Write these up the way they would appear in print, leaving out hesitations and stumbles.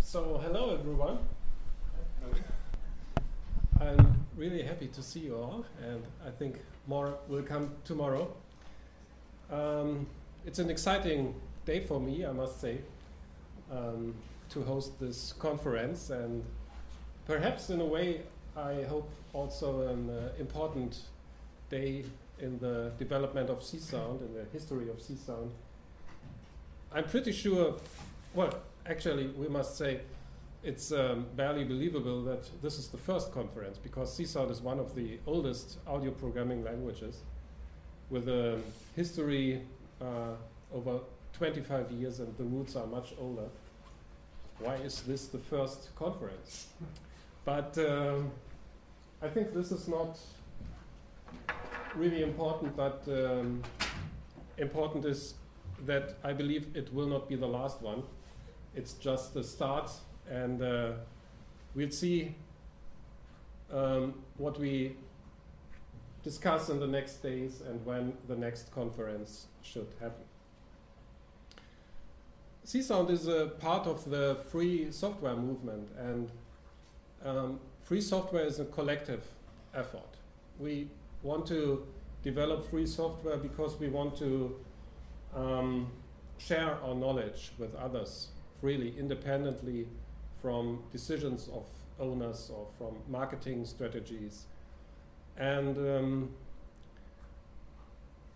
So hello everyone. I'm really happy to see you all, and I think more will come tomorrow. It's an exciting day for me, I must say, to host this conference, and perhaps in a way I hope also an important day in the development of csound, in the history of csound. I'm pretty sure, well, actually we must say it's barely believable that this is the first conference, because csound is one of the oldest audio programming languages with a history over 25 years, and the roots are much older. Why is this the first conference? But I think this is not really important, but important is that I believe it will not be the last one. It's just the start, and we'll see what we discuss in the next days and when the next conference should happen. csound is a part of the free software movement, and free software is a collective effort. We want to develop free software because we want to share our knowledge with others freely, independently from decisions of owners or from marketing strategies. And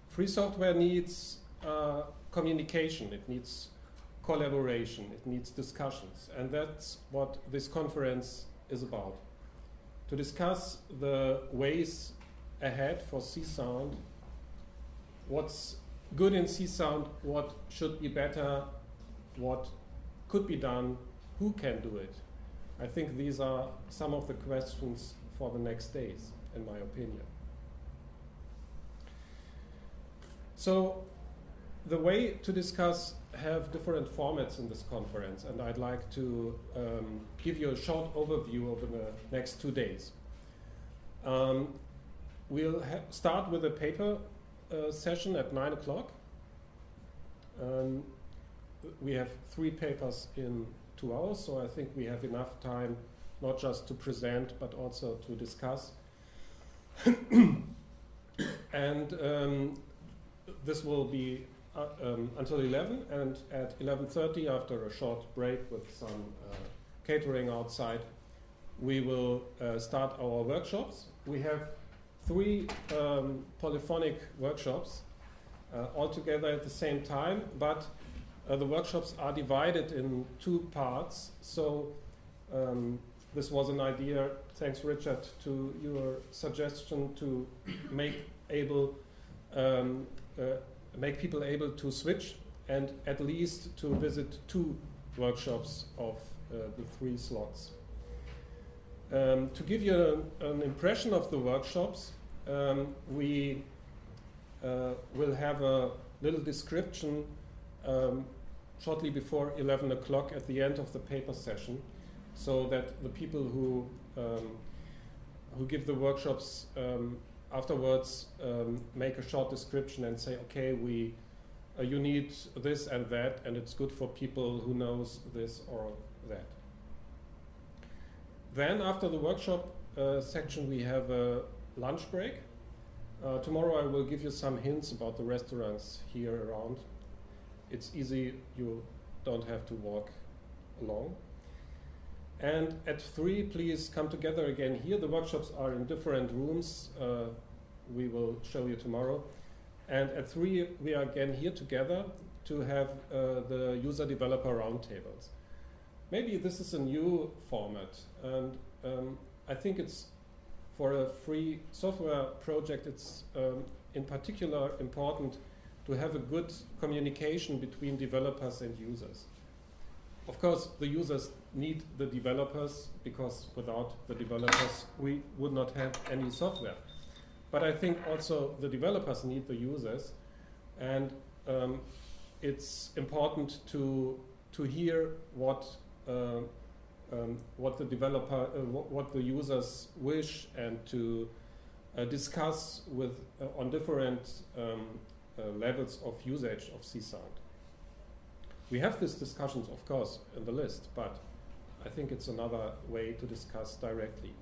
free software needs communication, it needs collaboration, it needs discussions, and that's what this conference is about. To discuss the ways ahead for csound, what's good in csound, what should be better, what could be done, who can do it. I think these are some of the questions for the next days, in my opinion. So the way to discuss have different formats in this conference, and I'd like to give you a short overview over the next 2 days. We'll start with a paper session at 9 o'clock. We have 3 papers in 2 hours, so I think we have enough time not just to present but also to discuss. And this will be until 11, and at 11:30, after a short break with some catering outside, we will start our workshops. We have 3 polyphonic workshops all together at the same time, but the workshops are divided in 2 parts. So this was an idea, thanks Richard, to your suggestion to make people able to switch and at least to visit 2 workshops of the 3 slots. To give you an impression of the workshops, we will have a little description shortly before 11 o'clock at the end of the paper session, so that the people who give the workshops afterwards make a short description and say, okay, you need this and that, and it's good for people who knows this or that. Then after the workshop section we have a lunch break. Tomorrow I will give you some hints about the restaurants here around. It's easy, you don't have to walk along. And at 3, please come together again here. The workshops are in different rooms. We will show you tomorrow. And at 3, we are again here together to have the user-developer roundtables. Maybe this is a new format, and I think it's for a free software project, it's in particular important to have a good communication between developers and users. Of course, the users need the developers, because without the developers we would not have any software. But I think also the developers need the users, and it's important to hear what the developer, what the users wish, and to discuss with on different levels of usage of csound. We have these discussions, of course, in the list, but I think it's another way to discuss directly.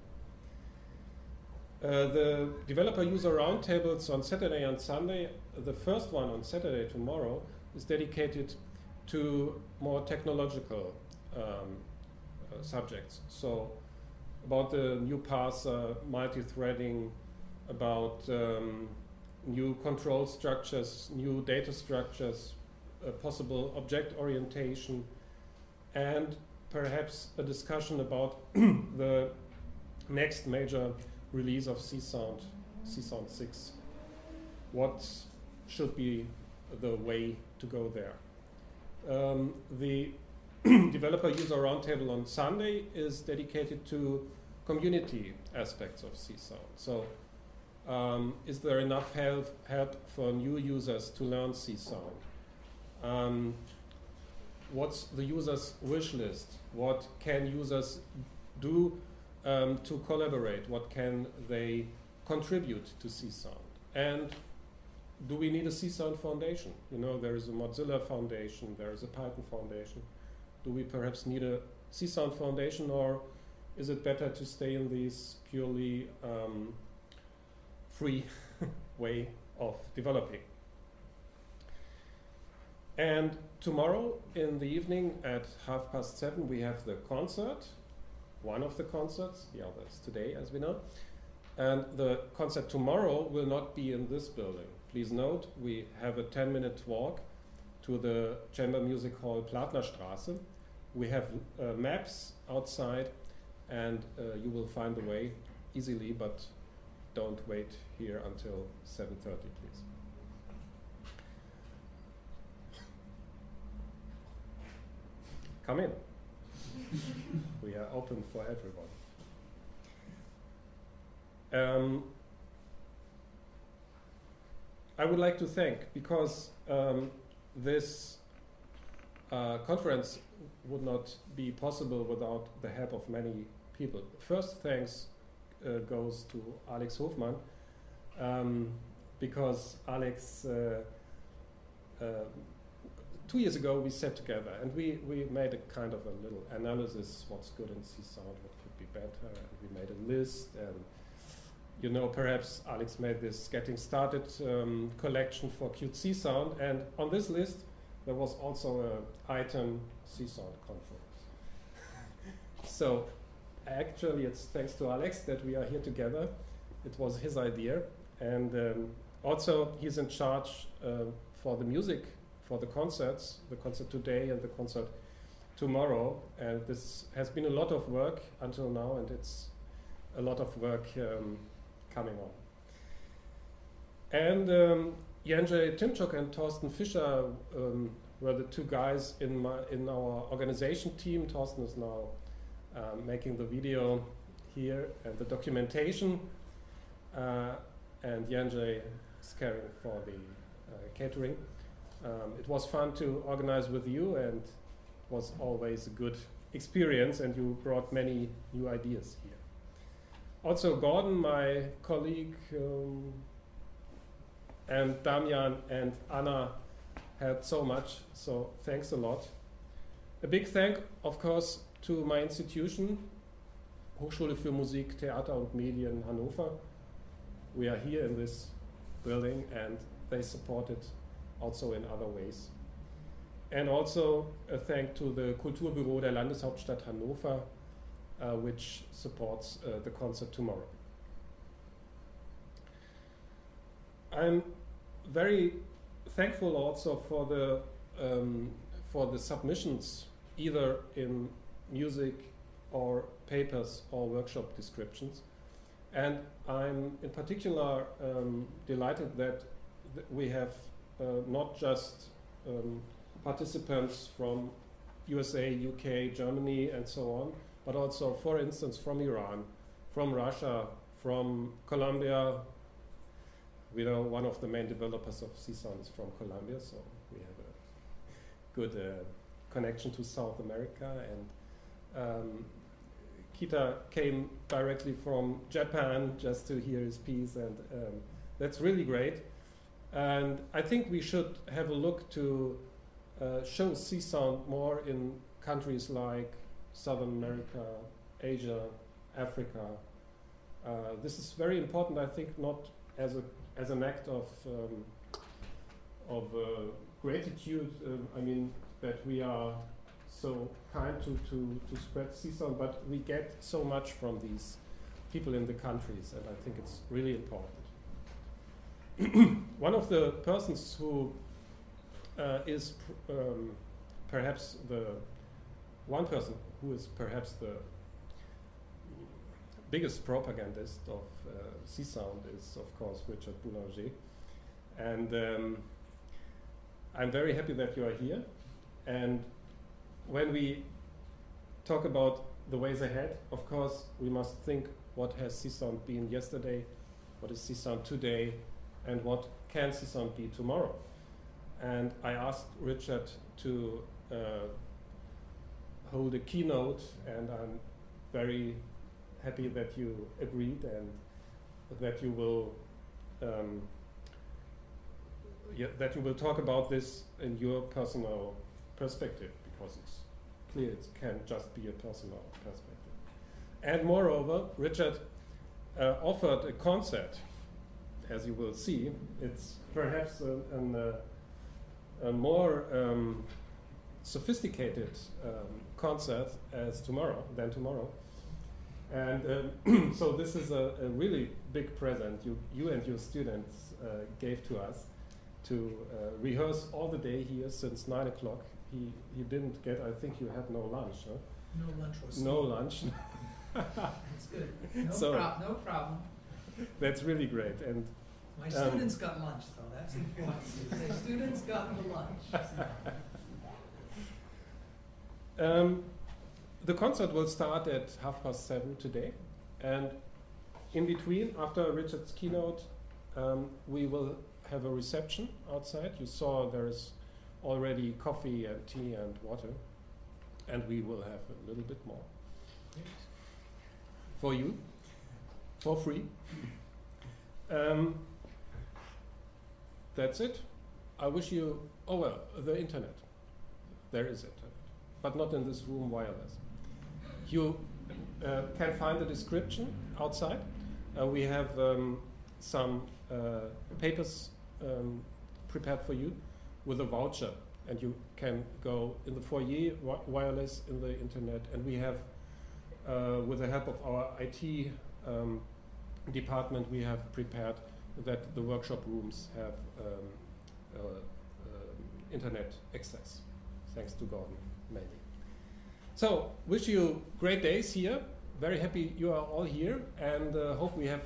The developer user roundtables on Saturday and Sunday, the first one on Saturday tomorrow, is dedicated to more technological subjects. So about the new parser, multi-threading, about new control structures, new data structures, possible object orientation, and perhaps a discussion about the next major release of csound, csound 6. What should be the way to go there? The developer user roundtable on Sunday is dedicated to community aspects of csound. So is there enough help for new users to learn csound? What's the user's wish list? What can users do to collaborate? What can they contribute to csound? And do we need a csound foundation? You know, there is a Mozilla Foundation, there is a Python Foundation. Do we perhaps need a csound foundation, or is it better to stay in this purely free way of developing? And tomorrow in the evening at 7:30 we have the concert, one of the concerts, the other is today as we know. And the concert tomorrow will not be in this building. Please note, we have a 10-minute walk to the Chamber Music Hall Platnerstraße. We have maps outside, and you will find the way easily, but don't wait here until 7:30, please. Come in. We are open for everyone. I would like to thank, because this conference would not be possible without the help of many people. First thanks goes to Alex Hofmann, because Alex 2 years ago we sat together and we made a kind of a little analysis, what's good in csound, what could be better, and we made a list. And you know, perhaps Alex made this Getting Started collection for Qt csound, and on this list there was also an item csound conference. So actually it's thanks to Alex that we are here together. It was his idea, and also he's in charge for the music, for the concerts, the concert today and the concert tomorrow. And this has been a lot of work until now, and it's a lot of work coming on. And Jędrzej Tymczuk and Thorsten Fischer were the two guys in our organization team. Thorsten is now making the video here and the documentation, and Jędrzej is caring for the catering. It was fun to organize with you, and was always a good experience, and you brought many new ideas here. Also Gordon, my colleague, and Damian and Anna helped so much, so thanks a lot. A big thank, of course, to my institution, Hochschule für Musik, Theater und Medien Hannover. We are here in this building, and they supported also in other ways. And also a thank to the Kulturbüro der Landeshauptstadt Hannover, which supports the concert tomorrow. I'm very thankful also for the submissions, either in music or papers or workshop descriptions. And I'm in particular delighted that we have not just participants from USA, UK, Germany, and so on, but also, for instance, from Iran, from Russia, from Colombia. We know one of the main developers of csound is from Colombia, so we have a good connection to South America. And Kita came directly from Japan just to hear his piece, and that's really great. And I think we should have a look to show csound more in countries like Southern America, Asia, Africa. This is very important, I think, not as an act of gratitude. I mean that we are so kind to spread csound, but we get so much from these people in the countries, and I think it's really important. One of the persons who is perhaps the one person who is perhaps the biggest propagandist of csound is, of course, Richard Boulanger. And I'm very happy that you are here. And when we talk about the ways ahead, of course, we must think what has csound been yesterday, what is csound today, and what can csound be tomorrow. And I asked Richard to hold a keynote, and I'm very happy that you agreed and that you will talk about this in your personal perspective, because it's clear it can't just be a personal perspective. And moreover, Richard offered a concert, as you will see. It's perhaps a more sophisticated concert than tomorrow. And so this is a really big present you and your students gave to us to rehearse all the day here since 9 o'clock. He didn't get, I think you had no lunch, huh? No lunch was no lunch. That's good. No problem. That's really great. And my students got lunch, though. That's important. The students got the lunch. The concert will start at 7:30 today, and in between, after Richard's keynote, we will have a reception outside. You saw there is already coffee and tea and water, and we will have a little bit more for you, for free. That's it. I wish you, the internet. There is internet, but not in this room wireless. You can find the description outside. We have some papers prepared for you with a voucher, and you can go in the foyer wireless in the internet, and we have, with the help of our IT department, we have prepared that the workshop rooms have internet access, thanks to Gordon mainly. So, wish you great days here. Very happy you are all here, and hope we have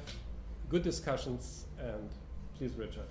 good discussions. And please, Richard.